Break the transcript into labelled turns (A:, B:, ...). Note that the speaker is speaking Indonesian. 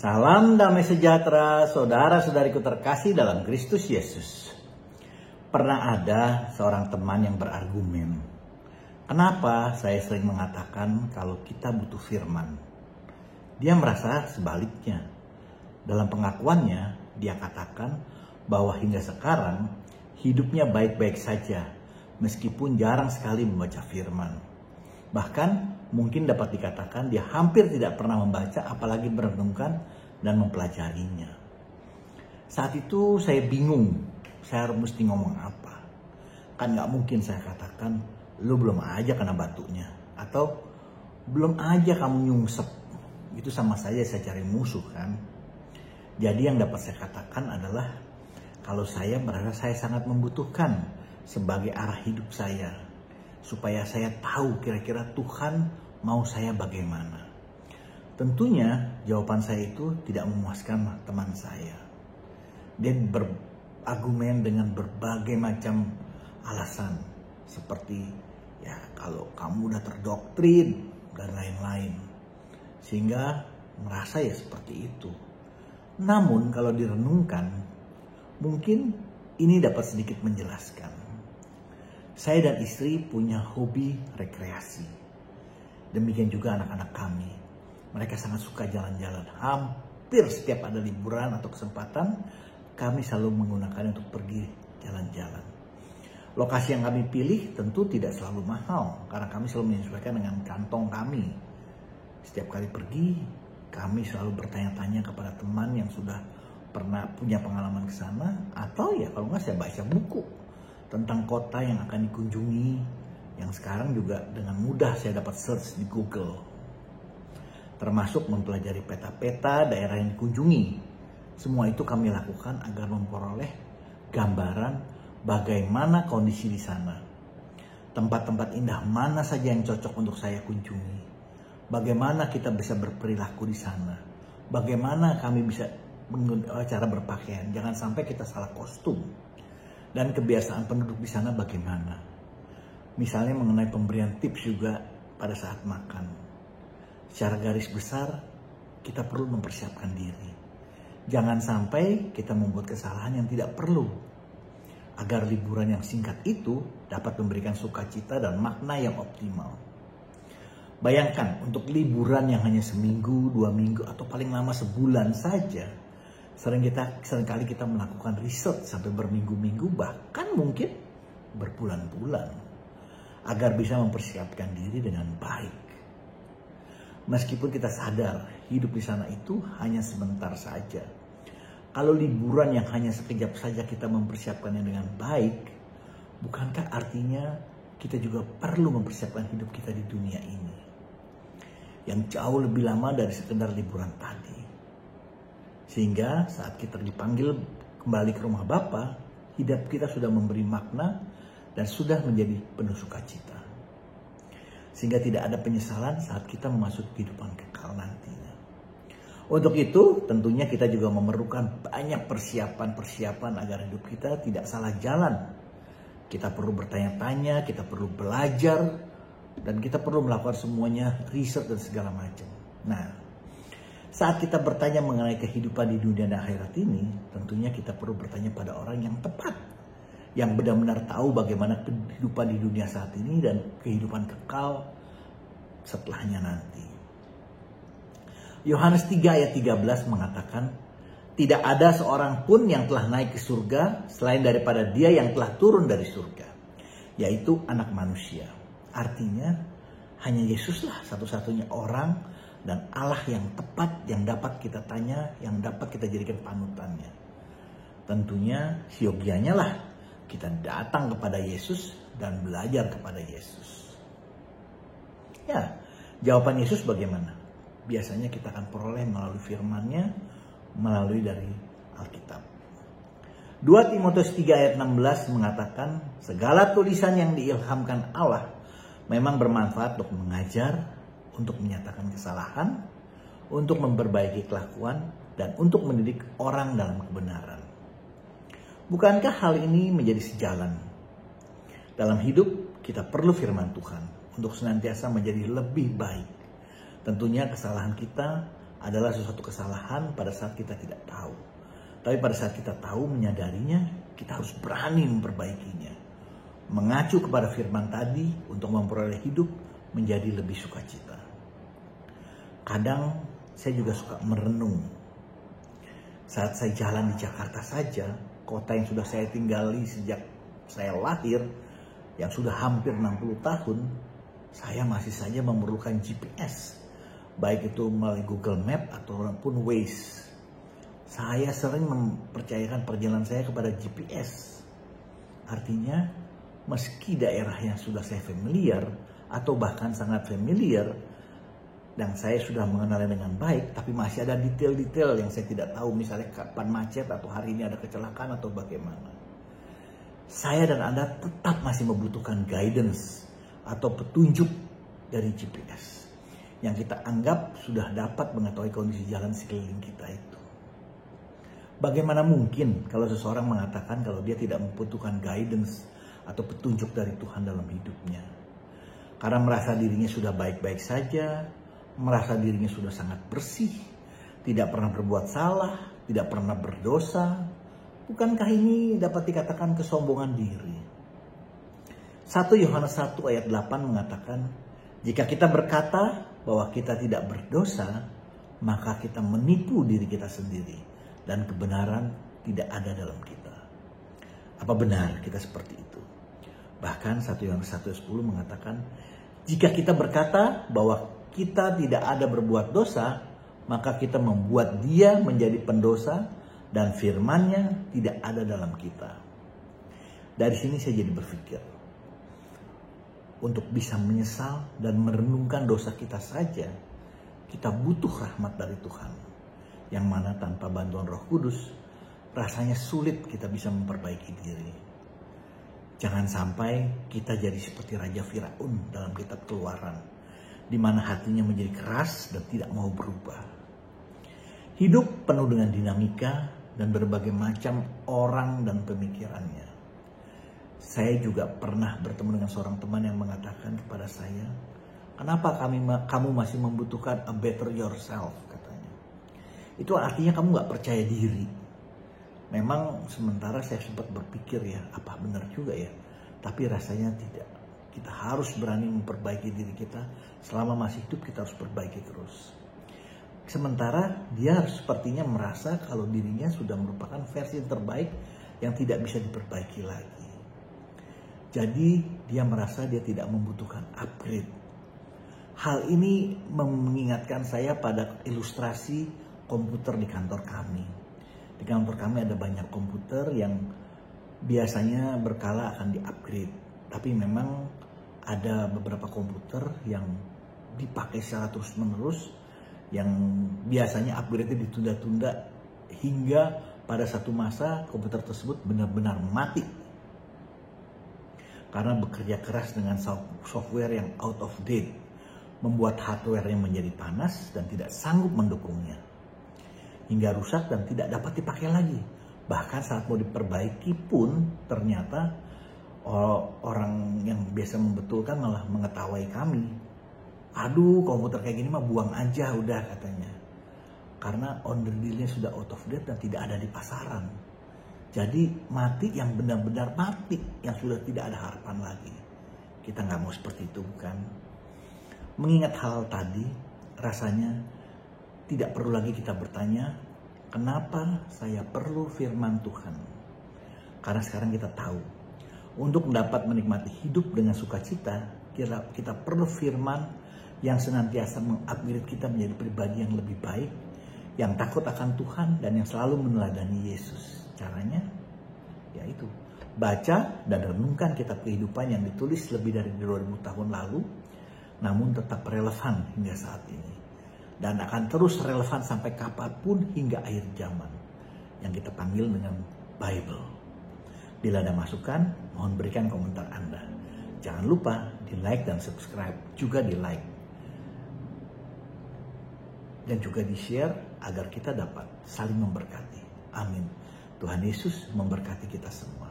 A: Salam damai sejahtera, saudara-saudariku terkasih dalam Kristus Yesus. Pernah ada seorang teman yang berargumen, kenapa saya sering mengatakan kalau kita butuh firman? Dia merasa sebaliknya. Dalam pengakuannya, dia katakan bahwa hingga sekarang hidupnya baik-baik saja, meskipun jarang sekali membaca firman. Bahkan mungkin dapat dikatakan dia hampir tidak pernah membaca, apalagi merenungkan dan mempelajarinya. Saat itu saya bingung, saya harus mesti ngomong apa. Kan gak mungkin saya katakan, lu belum aja kena batunya. Atau belum aja kamu nyungsep. Itu sama saja saya cari musuh kan. Jadi yang dapat saya katakan adalah, kalau saya merasa saya sangat membutuhkan sebagai arah hidup saya, supaya saya tahu kira-kira Tuhan mau saya bagaimana. Tentunya jawaban saya itu tidak memuaskan teman saya. Dia berargumen dengan berbagai macam alasan. Seperti ya kalau kamu udah terdoktrin dan lain-lain. Sehingga merasa ya seperti itu. Namun kalau direnungkan, mungkin ini dapat sedikit menjelaskan. Saya dan istri punya hobi rekreasi. Demikian juga anak-anak kami. Mereka sangat suka jalan-jalan. Hampir setiap ada liburan atau kesempatan, kami selalu menggunakan untuk pergi jalan-jalan. Lokasi yang kami pilih tentu tidak selalu mahal, karena kami selalu menyesuaikan dengan kantong kami. Setiap kali pergi, kami selalu bertanya-tanya kepada teman yang sudah pernah punya pengalaman ke sana, atau ya kalau nggak saya baca buku tentang kota yang akan dikunjungi, yang sekarang juga dengan mudah saya dapat search di Google. Termasuk mempelajari peta-peta daerah yang dikunjungi. Semua itu kami lakukan agar memperoleh gambaran bagaimana kondisi di sana. Tempat-tempat indah mana saja yang cocok untuk saya kunjungi. Bagaimana kita bisa berperilaku di sana. Bagaimana kami bisa cara berpakaian. Jangan sampai kita salah kostum. Dan kebiasaan penduduk di sana bagaimana. Misalnya mengenai pemberian tips juga pada saat makan. Secara garis besar, kita perlu mempersiapkan diri. Jangan sampai kita membuat kesalahan yang tidak perlu. Agar liburan yang singkat itu dapat memberikan sukacita dan makna yang optimal. Bayangkan untuk liburan yang hanya seminggu, 2 minggu, atau paling lama sebulan saja. Seringkali kita melakukan riset sampai berminggu-minggu, bahkan mungkin berbulan-bulan, agar bisa mempersiapkan diri dengan baik. Meskipun kita sadar hidup di sana itu hanya sebentar saja. Kalau liburan yang hanya sekejap saja kita mempersiapkannya dengan baik, bukankah artinya kita juga perlu mempersiapkan hidup kita di dunia ini yang jauh lebih lama dari sekedar liburan tadi. Sehingga saat kita dipanggil kembali ke rumah Bapa, hidup kita sudah memberi makna dan sudah menjadi penuh sukacita. Sehingga tidak ada penyesalan saat kita memasuki kehidupan kekal nantinya. Untuk itu tentunya kita juga memerlukan banyak persiapan agar hidup kita tidak salah jalan. Kita perlu bertanya-tanya, kita perlu belajar, dan kita perlu melakukan semuanya riset dan segala macam. Nah, saat kita bertanya mengenai kehidupan di dunia dan akhirat ini, tentunya kita perlu bertanya pada orang yang tepat, yang benar-benar tahu bagaimana kehidupan di dunia saat ini dan kehidupan kekal setelahnya nanti. Yohanes 3 ayat 13 mengatakan, tidak ada seorang pun yang telah naik ke surga selain daripada Dia yang telah turun dari surga, yaitu Anak Manusia. Artinya hanya Yesuslah satu-satunya orang dan Allah yang tepat, yang dapat kita tanya, yang dapat kita jadikan panutannya. Tentunya siogianya lah kita datang kepada Yesus dan belajar kepada Yesus. Ya, jawaban Yesus bagaimana? Biasanya kita akan peroleh melalui firman-Nya, melalui dari Alkitab. 2 Timotius 3 ayat 16 mengatakan, segala tulisan yang diilhamkan Allah memang bermanfaat untuk mengajar, untuk menyatakan kesalahan, untuk memperbaiki kelakuan, dan untuk mendidik orang dalam kebenaran. Bukankah hal ini menjadi sejalan? Dalam hidup kita perlu firman Tuhan untuk senantiasa menjadi lebih baik. Tentunya kesalahan kita adalah sesuatu kesalahan pada saat kita tidak tahu. Tapi pada saat kita tahu, menyadarinya, kita harus berani memperbaikinya. Mengacu kepada firman tadi untuk memperoleh hidup menjadi lebih sukacita. Kadang saya juga suka merenung. Saat saya jalan di Jakarta saja, kota yang sudah saya tinggali sejak saya lahir, yang sudah hampir 60 tahun, saya masih saja memerlukan GPS. Baik itu melalui Google Map ataupun Waze. Saya sering mempercayakan perjalanan saya kepada GPS. Artinya, meski daerah yang sudah saya familiar atau bahkan sangat familiar dan saya sudah mengenalnya dengan baik, tapi masih ada detail-detail yang saya tidak tahu, misalnya kapan macet atau hari ini ada kecelakaan atau bagaimana. Saya dan Anda tetap masih membutuhkan guidance atau petunjuk dari GPS yang kita anggap sudah dapat mengetahui kondisi jalan sekeliling kita itu. Bagaimana mungkin kalau seseorang mengatakan kalau dia tidak membutuhkan guidance atau petunjuk dari Tuhan dalam hidupnya? Karena merasa dirinya sudah baik-baik saja, merasa dirinya sudah sangat bersih, tidak pernah berbuat salah, tidak pernah berdosa. Bukankah ini dapat dikatakan kesombongan diri? 1 Yohanes 1 ayat 8 mengatakan, jika kita berkata bahwa kita tidak berdosa, maka kita menipu diri kita sendiri dan kebenaran tidak ada dalam kita. Apa benar kita seperti itu? Bahkan 1 Yohanes 1 ayat 10 mengatakan, jika kita berkata bahwa kita tidak ada berbuat dosa, maka kita membuat dia menjadi pendosa dan firman-Nya tidak ada dalam kita. Dari sini saya jadi berpikir, untuk bisa menyesal dan merenungkan dosa kita saja, kita butuh rahmat dari Tuhan. Yang mana tanpa bantuan Roh Kudus, rasanya sulit kita bisa memperbaiki diri. Jangan sampai kita jadi seperti Raja Firaun dalam kitab Keluaran, di mana hatinya menjadi keras dan tidak mau berubah. Hidup penuh dengan dinamika dan berbagai macam orang dan pemikirannya. Saya juga pernah bertemu dengan seorang teman yang mengatakan kepada saya, kenapa kamu masih membutuhkan a better yourself, katanya. Itu artinya kamu gak percaya diri. Memang sementara saya sempat berpikir ya, apa benar juga ya. Tapi rasanya tidak. Kita harus berani memperbaiki diri kita. Selama masih hidup kita harus perbaiki terus. Sementara dia sepertinya merasa kalau dirinya sudah merupakan versi terbaik yang tidak bisa diperbaiki lagi. Jadi dia merasa dia tidak membutuhkan upgrade. Hal ini mengingatkan saya pada ilustrasi komputer di kantor kami. Di kantor kami ada banyak komputer yang biasanya berkala akan di-upgrade. Tapi memang ada beberapa komputer yang dipakai secara terus-menerus, yang biasanya upgrade-nya ditunda-tunda hingga pada satu masa komputer tersebut benar-benar mati. Karena bekerja keras dengan software yang out of date, membuat hardware yang menjadi panas dan tidak sanggup mendukungnya. Hingga rusak dan tidak dapat dipakai lagi. Bahkan saat mau diperbaiki pun ternyata orang yang biasa membetulkan malah mengetawain kami. Aduh, komputer kayak gini mah buang aja udah, katanya. Karena order dealnya sudah out of date dan tidak ada di pasaran. Jadi mati yang benar-benar mati, yang sudah tidak ada harapan lagi. Kita nggak mau seperti itu, bukan? Mengingat hal tadi, rasanya tidak perlu lagi kita bertanya, kenapa saya perlu firman Tuhan? Karena sekarang kita tahu, untuk dapat menikmati hidup dengan sukacita, kita perlu firman yang senantiasa mengupgrade kita menjadi pribadi yang lebih baik, yang takut akan Tuhan dan yang selalu meneladani Yesus. Caranya yaitu baca dan renungkan kitab kehidupan yang ditulis lebih dari 2000 tahun lalu, namun tetap relevan hingga saat ini. Dan akan terus relevan sampai kapanpun hingga akhir zaman, yang kita panggil dengan Bible. Bila ada masukan, mohon berikan komentar Anda. Jangan lupa di like dan subscribe, juga di like. Dan juga di share agar kita dapat saling memberkati. Amin. Tuhan Yesus memberkati kita semua.